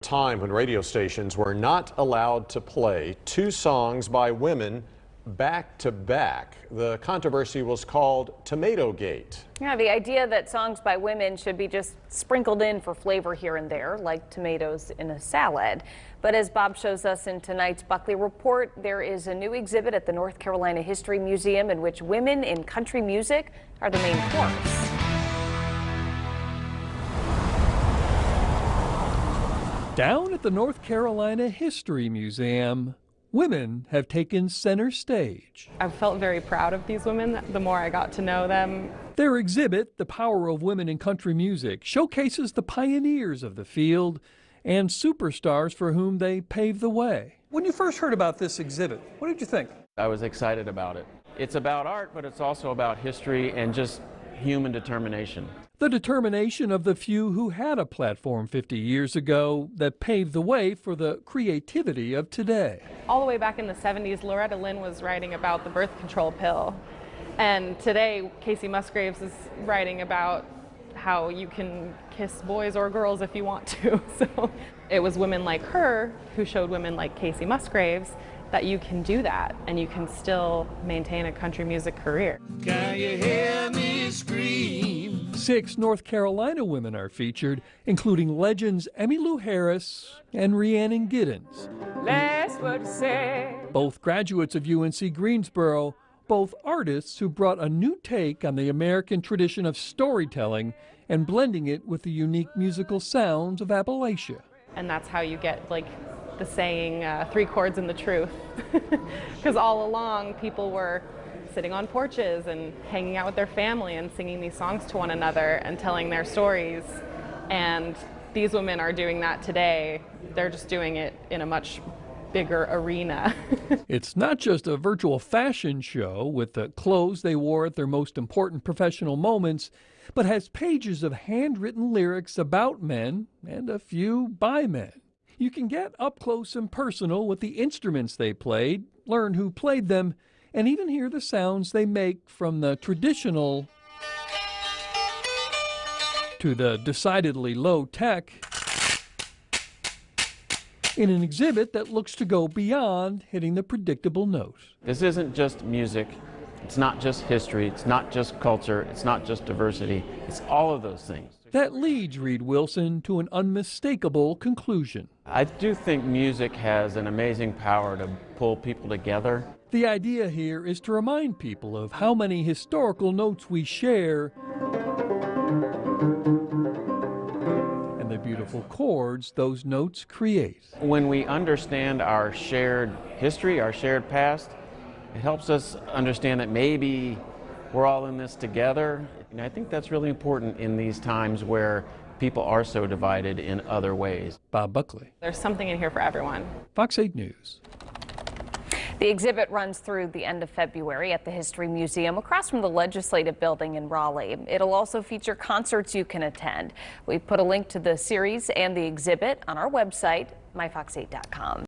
Time when radio stations were not allowed to play two songs by women back to back. The controversy was called Tomato Gate. Yeah, the idea that songs by women should be just sprinkled in for flavor here and there, like tomatoes in a salad. But as Bob shows us in tonight's Buckley Report, there is a new exhibit at the North Carolina History Museum in which women in country music are the main course. Down at the North Carolina History Museum, women have taken center stage. I felt very proud of these women the more I got to know them. Their exhibit, The Power of Women in Country Music, showcases the pioneers of the field and superstars for whom they paved the way. When you first heard about this exhibit, what did you think? I was excited about it. It's about art, but it's also about history and just human determination. The determination of the few who had a platform 50 years ago that paved the way for the creativity of today. All the way back in the 70s, Loretta Lynn was writing about the birth control pill. And today, Kacey Musgraves is writing about how you can kiss boys or girls if you want to. So it was women like her who showed women like Kacey Musgraves that you can do that and you can still maintain a country music career. Can you hear me scream? 6 North Carolina women are featured, including legends Emmylou Harris and Rhiannon Giddens. That's what it said. Both graduates of UNC Greensboro, both artists who brought a new take on the American tradition of storytelling and blending it with the unique musical sounds of Appalachia. And that's how you get like the saying, 3 chords and the truth. Because all along people were sitting on porches and hanging out with their family and singing these songs to one another and telling their stories. And these women are doing that today. They're just doing it in a much bigger arena. It's not just a virtual fashion show with the clothes they wore at their most important professional moments, but has pages of handwritten lyrics about men and a few by men. You can get up close and personal with the instruments they played, learn who played them, and even hear the sounds they make from the traditional to the decidedly low-tech in an exhibit that looks to go beyond hitting the predictable note. This isn't just music, it's not just history, it's not just culture, it's not just diversity, it's all of those things. That leads Reed Wilson to an unmistakable conclusion. I do think music has an amazing power to pull people together. The idea here is to remind people of how many historical notes we share and the beautiful chords those notes create. When we understand our shared history, our shared past, it helps us understand that maybe we're all in this together. And I think that's really important in these times where people are so divided in other ways. Bob Buckley. There's something in here for everyone. Fox 8 News. The exhibit runs through the end of February at the History Museum across from the Legislative Building in Raleigh. It'll also feature concerts you can attend. We've put a link to the series and the exhibit on our website, myfox8.com.